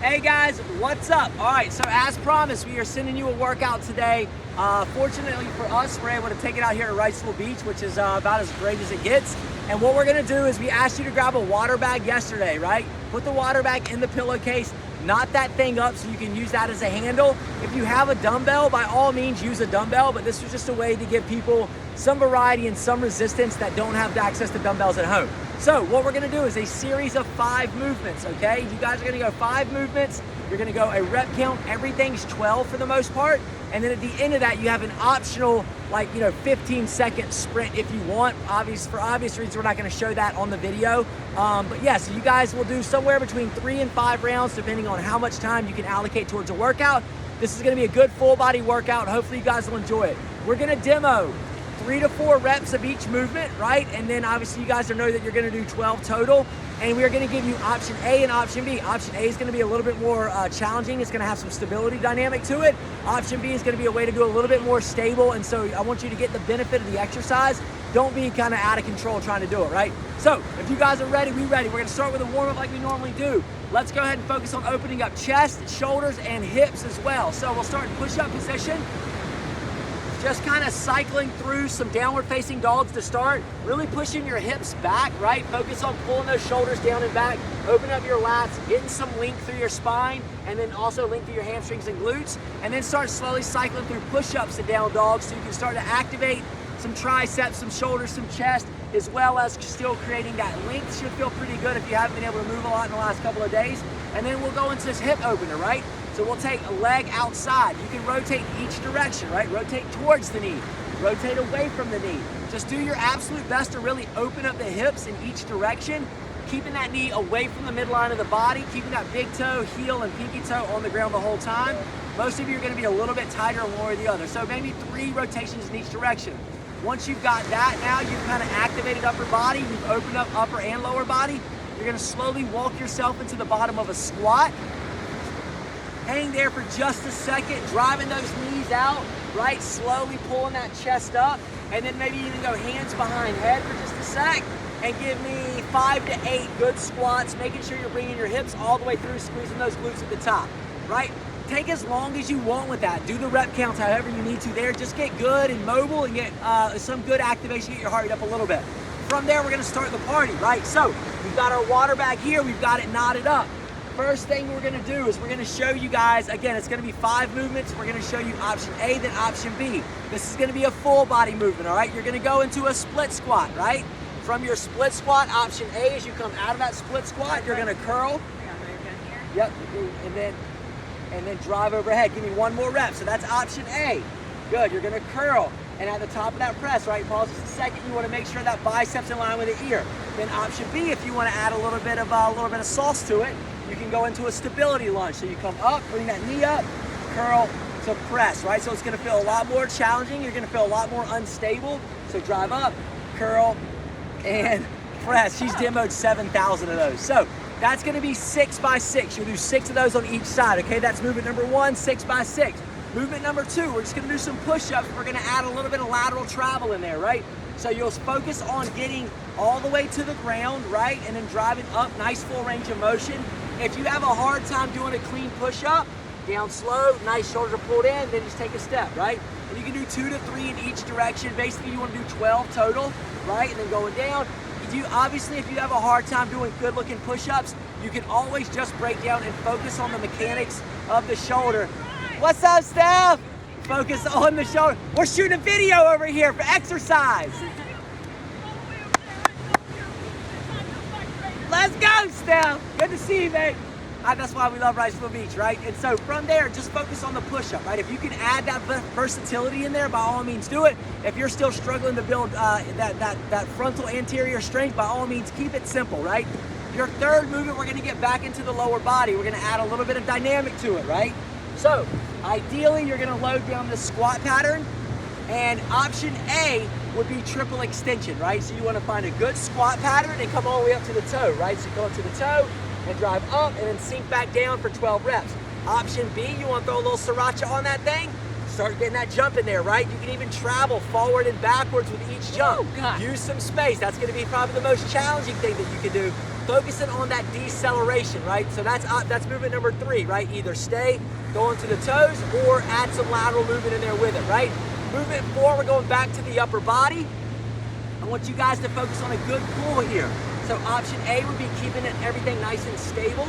Hey guys, what's up? All right, so as promised, we are sending you a workout today. Fortunately for us, we're able to take it out here at Wrightsville Beach, which is about as great as it gets. And what we're gonna do is we asked you to grab a water bag yesterday, right? Put the water bag in the pillowcase, knot that thing up so you can use that as a handle. If you have a dumbbell, by all means use a dumbbell, but this was just a way to give people some variety and some resistance that don't have access to dumbbells at home. So what we're gonna do is a series of 5 movements, okay? You guys are gonna go 5 movements. You're gonna go a rep count. Everything's 12 for the most part. And then at the end of that, you have an optional, 15-second sprint if you want. For obvious reasons, we're not gonna show that on the video. But yeah, so you guys will do somewhere between 3 and 5 rounds, depending on how much time you can allocate towards a workout. This is gonna be a good full body workout. Hopefully you guys will enjoy it. We're gonna demo 3 to 4 reps of each movement, right? And then obviously you guys know that you're gonna do 12 total. And we are gonna give you option A and option B. Option A is gonna be a little bit more challenging. It's gonna have some stability dynamic to it. Option B is gonna be a way to do a little bit more stable. And so I want you to get the benefit of the exercise. Don't be kind of out of control trying to do it, right? So if you guys are ready, we ready. We're gonna start with a warm up like we normally do. Let's go ahead and focus on opening up chest, shoulders, and hips as well. So we'll start in push-up position. Just kind of cycling through some downward facing dogs to start, really pushing your hips back, right? Focus on pulling those shoulders down and back, open up your lats, getting some length through your spine, and then also length through your hamstrings and glutes, and then start slowly cycling through push-ups and down dogs so you can start to activate some triceps, some shoulders, some chest, as well as still creating that length. Should feel pretty good if you haven't been able to move a lot in the last couple of days. And then we'll go into this hip opener, right? So we'll take a leg outside. You can rotate each direction, right? Rotate towards the knee, rotate away from the knee. Just do your absolute best to really open up the hips in each direction, keeping that knee away from the midline of the body, keeping that big toe, heel, and pinky toe on the ground the whole time. Most of you are gonna be a little bit tighter on one or the other. So maybe 3 rotations in each direction. Once you've got that, now you've kind of activated upper body, you've opened up upper and lower body. You're gonna slowly walk yourself into the bottom of a squat. Hang there for just a second, driving those knees out, right? Slowly pulling that chest up, and then maybe even go hands behind head for just a sec, and give me 5 to 8 good squats, making sure you're bringing your hips all the way through, squeezing those glutes at the top, right? Take as long as you want with that. Do the rep counts however you need to there. Just get good and mobile and get some good activation, get your heart rate up a little bit. From there, we're gonna start the party, right? So we've got our water bag here, we've got it knotted up. First thing we're gonna do is we're gonna show you guys, again, it's gonna be 5 movements. We're gonna show you option A, then option B. This is gonna be a full body movement, all right? You're gonna go into a split squat, right? From your split squat, option A, as you come out of that split squat, you're gonna curl. Yep, and then drive overhead. Give me 1 more rep. So that's option A. Good, you're gonna curl. And at the top of that press, right, pause just a second, you wanna make sure that bicep's in line with the ear. Then option B, if you wanna add a little bit of sauce to it, you can go into a stability lunge. So you come up, bring that knee up, curl to press, right? So it's gonna feel a lot more challenging. You're gonna feel a lot more unstable. So drive up, curl, and press. She's demoed 7,000 of those. So that's gonna be 6 by 6. You'll do 6 of those on each side, okay? That's movement number 1, 6 by 6. Movement number 2, we're just gonna do some push-ups. We're gonna add a little bit of lateral travel in there, right? So you'll focus on getting all the way to the ground, right? And then driving up, nice full range of motion. If you have a hard time doing a clean push-up, down slow, nice shoulders are pulled in, then just take a step, right? And you can do 2 to 3 in each direction. Basically, you wanna do 12 total, right? And then going down. Obviously, if you have a hard time doing good-looking push-ups, you can always just break down and focus on the mechanics of the shoulder. What's up, Steph? Focus on the shoulder. We're shooting a video over here for exercise. Let's go, Steph. Good to see you, mate. That's why we love Wrightsville Beach, right? And so from there, just focus on the push-up, right? If you can add that versatility in there, by all means do it. If you're still struggling to build that frontal anterior strength, by all means keep it simple, right? Your third movement, we're gonna get back into the lower body. We're gonna add a little bit of dynamic to it, right? So ideally, you're gonna load down this squat pattern, and option A would be triple extension, right? So you wanna find a good squat pattern and come all the way up to the toe, right? So you go up to the toe, and drive up and then sink back down for 12 reps. Option B, you want to throw a little sriracha on that thing? Start getting that jump in there, right? You can even travel forward and backwards with each jump. Oh, God. Use some space. That's going to be probably the most challenging thing that you can do. focusing on that deceleration, right? So that's movement number 3, right? Either stay, go into the toes, or add some lateral movement in there with it, right? Movement 4, we're going back to the upper body. I want you guys to focus on a good pull here. So option A would be keeping everything nice and stable.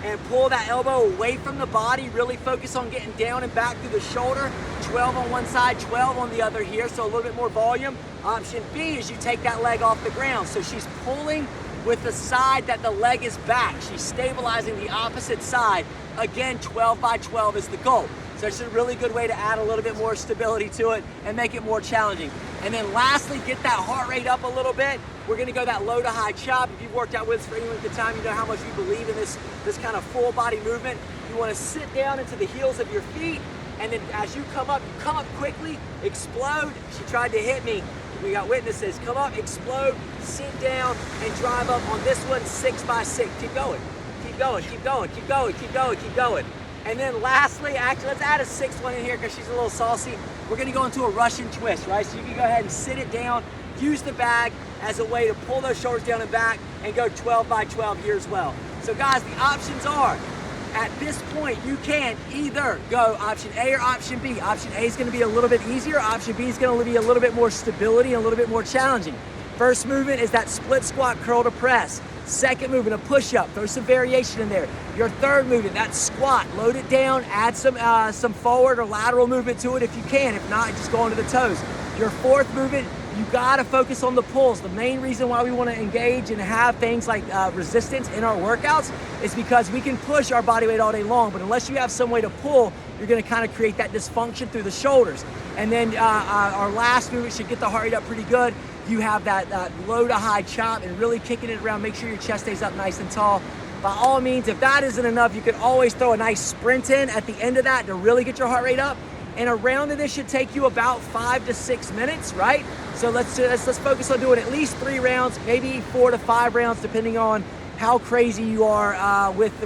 And pull that elbow away from the body. Really focus on getting down and back through the shoulder. 12 on one side, 12 on the other here, so a little bit more volume. Option B is you take that leg off the ground. So she's pulling with the side that the leg is back. She's stabilizing the opposite side. Again, 12 by 12 is the goal. So it's a really good way to add a little bit more stability to it and make it more challenging. And then lastly, get that heart rate up a little bit. We're gonna go that low to high chop. If you've worked out with us for any length of time, you know how much we believe in this kind of full body movement. You wanna sit down into the heels of your feet, and then as you come up quickly, explode. She tried to hit me. We got witnesses. Come up, explode, sit down, and drive up on this one, 6 by 6. Keep going, keep going, keep going, keep going, keep going, keep going. And then lastly, actually, let's add a 6th one in here because she's a little saucy. We're gonna go into a Russian twist, right? So you can go ahead and sit it down, use the bag as a way to pull those shoulders down and back, and go 12 by 12 here as well. So guys, the options are, at this point, you can either go option A or option B. Option A is gonna be a little bit easier. Option B is gonna be a little bit more stability and a little bit more challenging. First movement is that split squat curl to press. Second movement, a push-up, throw some variation in there. Your third movement, that squat, load it down, add some forward or lateral movement to it if you can. If not, just go into the toes. Your fourth movement, you gotta focus on the pulls. The main reason why we wanna engage and have things like resistance in our workouts is because we can push our body weight all day long, but unless you have some way to pull, you're gonna kind of create that dysfunction through the shoulders. And then our last movement should get the heart rate up pretty good. You have that low to high chop and really kicking it around. Make sure your chest stays up nice and tall. By all means, if that isn't enough, you can always throw a nice sprint in at the end of that to really get your heart rate up. And a round of this should take you about 5 to 6 minutes, right? So let's focus on doing at least 3 rounds, maybe 4 to 5 rounds, depending on how crazy you are with